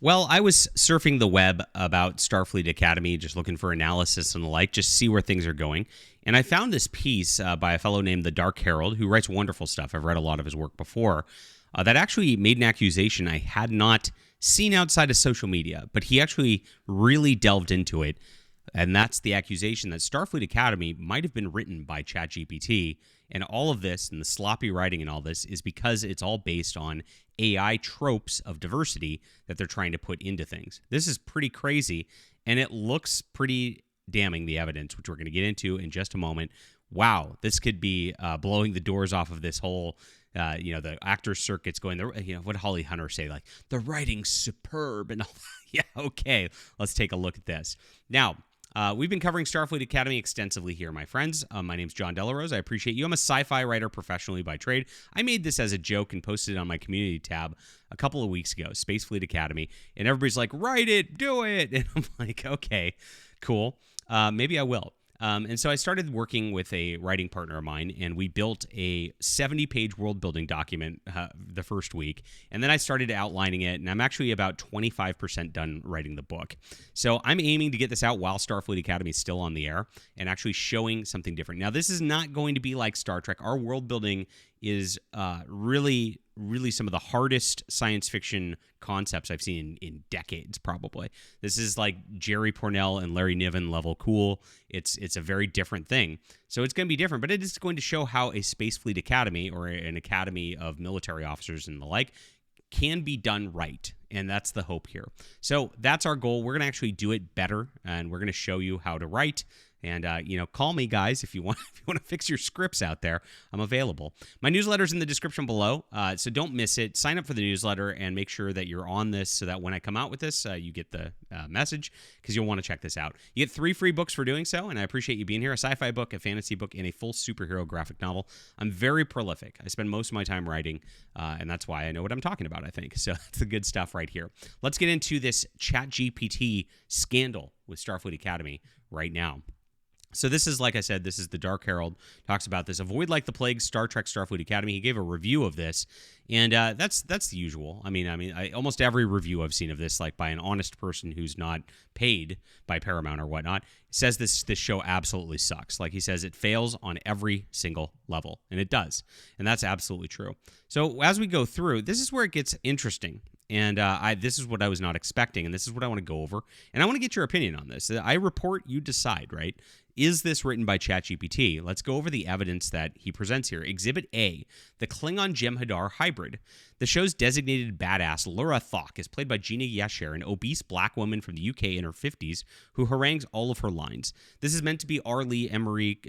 Well, I was surfing the web about Starfleet Academy, just looking for analysis and the like, just see where things are going. And I found this piece by a fellow named the Dark Herald, who writes wonderful stuff. I've read a lot of his work before, that actually made an accusation I had not seen outside of social media, but he actually really delved into it. And that's the accusation that Starfleet Academy might have been written by ChatGPT. And all of this and the sloppy writing and all this is because it's all based on AI tropes of diversity that they're trying to put into things. This is pretty crazy, and it looks pretty damning, the evidence, which we're going to get into in just a moment. Wow, this could be blowing the doors off of this whole, the actor circuit's going, what did Holly Hunter say? Like, the writing's superb and all. Yeah, okay, let's take a look at this. Now, we've been covering Starfleet Academy extensively here, my friends. My name's John Delarose. I appreciate you. I'm a sci-fi writer professionally by trade. I made this as a joke and posted it on my community tab a couple of weeks ago, Space Fleet Academy, and everybody's like, write it, do it. And I'm like, okay, cool. Maybe I will. And so I started working with a writing partner of mine, and we built a 70-page world-building document the first week. And then I started outlining it, and I'm actually about 25% done writing the book. So I'm aiming to get this out while Starfleet Academy is still on the air and actually showing something different. Now, this is not going to be like Star Trek. Our world-building is really some of the hardest science fiction concepts I've seen in decades, probably. This is like Jerry Pournelle and Larry Niven level cool. It's a very different thing. So it's going to be different, but it is going to show how a Space Fleet Academy or an academy of military officers and the like can be done right. And that's the hope here. So that's our goal. We're going to actually do it better, and we're going to show you how to write. And, call me, guys, if you want to fix your scripts out there. I'm available. My newsletter's in the description below, so don't miss it. Sign up for the newsletter and make sure that you're on this so that when I come out with this, you get the message, because you'll want to check this out. You get 3 free books for doing so, and I appreciate you being here. A sci-fi book, a fantasy book, and a full superhero graphic novel. I'm very prolific. I spend most of my time writing, and that's why I know what I'm talking about, I think. So that's the good stuff right here. Let's get into this ChatGPT scandal with Starfleet Academy right now. So this is, like I said, this is the Dark Herald, talks about this. Avoid like the plague, Star Trek Starfleet Academy. He gave a review of this, and that's the usual. I mean, almost every review I've seen of this, like by an honest person who's not paid by Paramount or whatnot, says this show absolutely sucks. Like he says, it fails on every single level, and it does, and that's absolutely true. So as we go through, this is where it gets interesting. And this is what I was not expecting, and this is what I want to go over. And I want to get your opinion on this. I report, you decide, right? Is this written by ChatGPT? Let's go over the evidence that he presents here. Exhibit A, the Klingon-Jem'Hadar hybrid. The show's designated badass, Laura Thok, is played by Gina Yasher, an obese black woman from the UK in her 50s who harangues all of her lines. This is meant to be Arlie Emery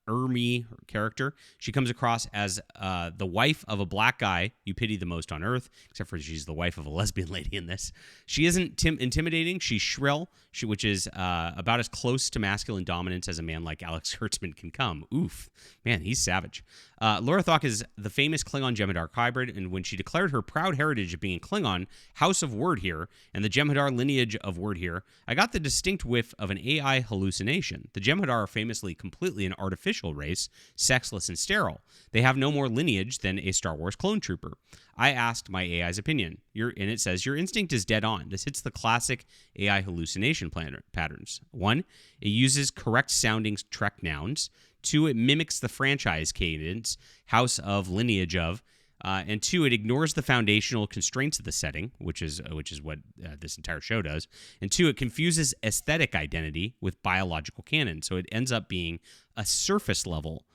Ermy character. She comes across as the wife of a black guy you pity the most on Earth, except for she's the wife of a lesbian lady in this. She isn't intimidating. She's shrill, which is about as close to masculine dominance as a man like Alex Kurtzman can come. Oof. Man, he's savage. Laura Thok is the famous Klingon-Jem'Hadar hybrid, and when she declared her proud heritage of being Klingon, House of Word here, and the Jem'Hadar lineage of Word here, I got the distinct whiff of an AI hallucination. The Jem'Hadar are famously completely an artificial race, sexless and sterile. They have no more lineage than a Star Wars clone trooper. I asked my AI's opinion, and it says, your instinct is dead on. This hits the classic AI hallucination patterns. 1, it uses correct-sounding Trek nouns. 2, it mimics the franchise cadence, house of, lineage of. And 2, it ignores the foundational constraints of the setting, which is what this entire show does. And 2, it confuses aesthetic identity with biological canon. So it ends up being a surface level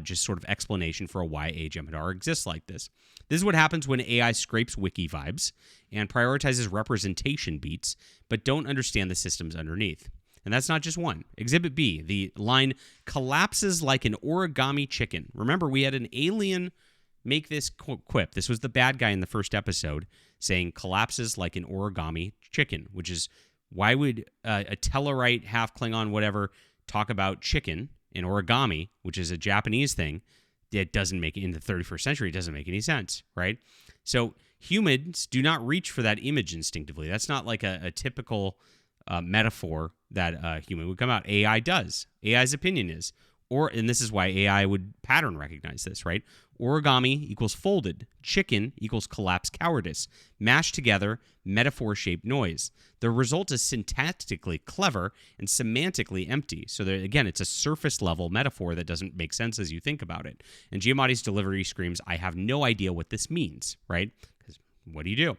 just sort of explanation for why a Jem'Hadar exists like this. This is what happens when AI scrapes wiki vibes and prioritizes representation beats, but don't understand the systems underneath. And that's not just one. Exhibit B, the line collapses like an origami chicken. Remember, we had an alien make this quip. This was the bad guy in the first episode saying collapses like an origami chicken, which is why would a Tellarite, half Klingon, whatever, talk about chicken in origami, which is a Japanese thing. It doesn't make it in the 31st century. It doesn't make any sense, right? So humans do not reach for that image instinctively. That's not like a typical metaphor that a human would come out. AI does. AI's opinion is. And this is why AI would pattern recognize this, right? Origami equals folded. Chicken equals collapsed cowardice. Mashed together, metaphor-shaped noise. The result is syntactically clever and semantically empty. So there, again, it's a surface-level metaphor that doesn't make sense as you think about it. And Giamatti's delivery screams, I have no idea what this means, right? Because what do you do?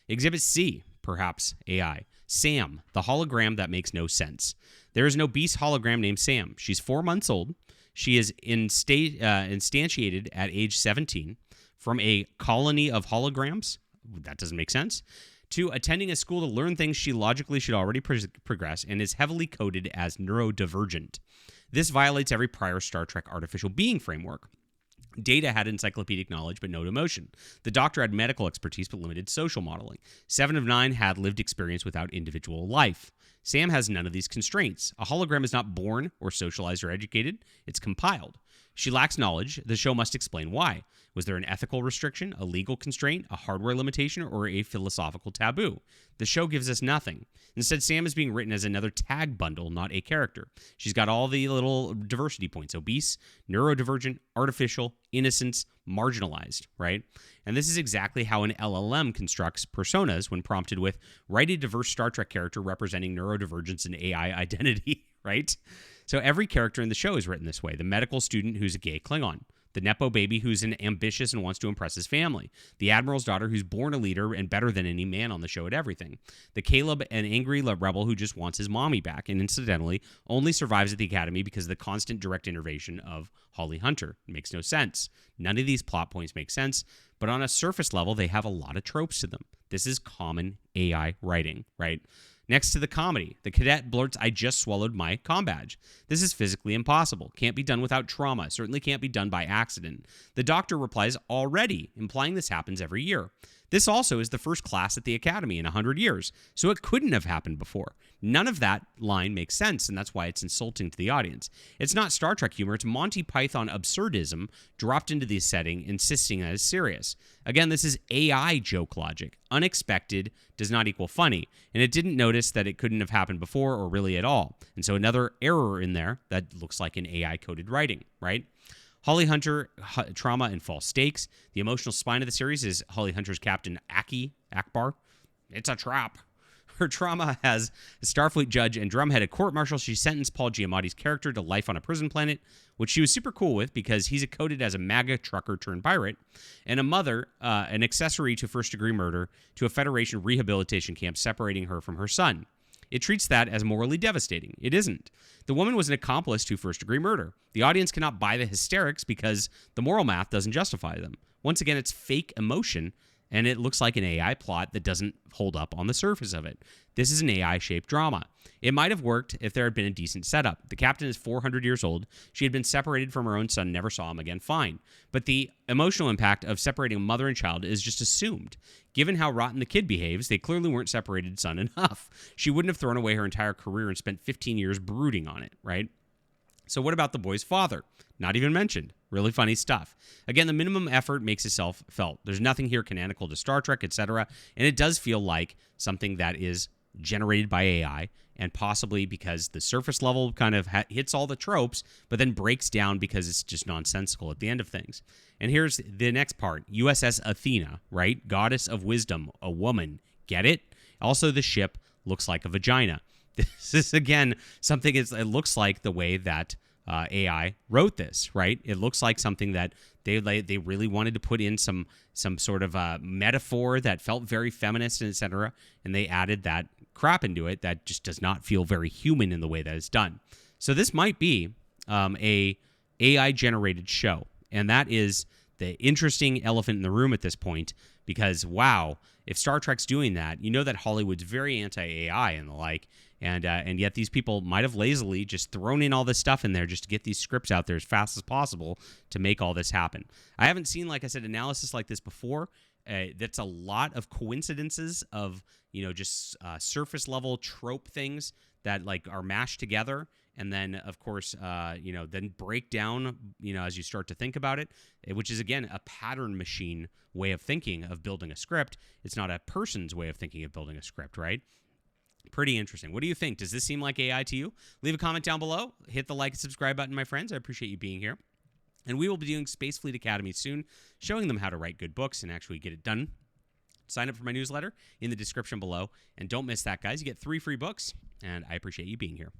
Exhibit C, perhaps AI. Sam, the hologram that makes no sense. There is no beast hologram named Sam. She's 4 months old. She is instantiated at age 17 from a colony of holograms. That doesn't make sense. To attending a school to learn things she logically should already progress and is heavily coded as neurodivergent. This violates every prior Star Trek artificial being framework. Data had encyclopedic knowledge but no emotion. The Doctor had medical expertise but limited social modeling. 7 of 9 had lived experience without individual life. Sam has none of these constraints. A hologram is not born or socialized or educated. It's compiled. She lacks knowledge. The show must explain why. Was there an ethical restriction, a legal constraint, a hardware limitation, or a philosophical taboo? The show gives us nothing. Instead, Sam is being written as another tag bundle, not a character. She's got all the little diversity points: obese, neurodivergent, artificial, innocence, marginalized, right? And this is exactly how an LLM constructs personas when prompted with, write a diverse Star Trek character representing neurodivergence and AI identity, right? So every character in the show is written this way. The medical student who's a gay Klingon. The Nepo baby who's ambitious and wants to impress his family. The Admiral's daughter who's born a leader and better than any man on the show at everything. The Caleb, an angry rebel who just wants his mommy back and incidentally only survives at the Academy because of the constant direct intervention of Holly Hunter. It makes no sense. None of these plot points make sense, but on a surface level, they have a lot of tropes to them. This is common AI writing, right? Next to the comedy, the cadet blurts, I just swallowed my Combadge. This is physically impossible. Can't be done without trauma. Certainly can't be done by accident. The Doctor replies, already, implying this happens every year. This also is the first class at the Academy in 100 years, so it couldn't have happened before. None of that line makes sense, and that's why it's insulting to the audience. It's not Star Trek humor, it's Monty Python absurdism dropped into the setting, insisting that it's serious. Again, this is AI joke logic. Unexpected does not equal funny, and it didn't notice that it couldn't have happened before or really at all. And so another error in there that looks like an AI-coded writing, right? Holly Hunter, trauma and false stakes. The emotional spine of the series is Holly Hunter's captain, Akbar. It's a trap. Her trauma has a Starfleet judge and drumhead court-martial. She sentenced Paul Giamatti's character to life on a prison planet, which she was super cool with because he's coded as a MAGA trucker turned pirate, and a mother, an accessory to first-degree murder, to a Federation rehabilitation camp separating her from her son. It treats that as morally devastating. It isn't. The woman was an accomplice to first-degree murder. The audience cannot buy the hysterics because the moral math doesn't justify them. Once again, it's fake emotion, and it looks like an AI plot that doesn't hold up on the surface of it. This is an AI-shaped drama. It might have worked if there had been a decent setup. The captain is 400 years old. She had been separated from her own son, never saw him again, fine. But the emotional impact of separating a mother and child is just assumed. Given how rotten the kid behaves, they clearly weren't separated son enough. She wouldn't have thrown away her entire career and spent 15 years brooding on it, right? So what about the boy's father? Not even mentioned. Really funny stuff. Again, the minimum effort makes itself felt. There's nothing here canonical to Star Trek, etc. And it does feel like something that is generated by AI, and possibly because the surface level kind of hits all the tropes, but then breaks down because it's just nonsensical at the end of things. And here's the next part. USS Athena, right? Goddess of wisdom, a woman. Get it? Also, the ship looks like a vagina. This is, again, something, it looks like the way that AI wrote this, right? It looks like something that they really wanted to put in some sort of metaphor that felt very feminist and etc. And they added that crap into it that just does not feel very human in the way that it's done. So this might be a AI generated show, and that is the interesting elephant in the room at this point. Because wow, if Star Trek's doing that, you know that Hollywood's very anti-AI and the like. And yet these people might have lazily just thrown in all this stuff in there just to get these scripts out there as fast as possible to make all this happen. I haven't seen, like I said, analysis like this before. That's a lot of coincidences of, just surface level trope things that like are mashed together. And then, of course, then break down, as you start to think about it, which is, again, a pattern machine way of thinking of building a script. It's not a person's way of thinking of building a script, right? Pretty interesting. What do you think? Does this seem like AI to you? Leave a comment down below. Hit the like and subscribe button, my friends. I appreciate you being here. And we will be doing Space Fleet Academy soon, showing them how to write good books and actually get it done. Sign up for my newsletter in the description below. And don't miss that, guys. You get 3 free books, and I appreciate you being here.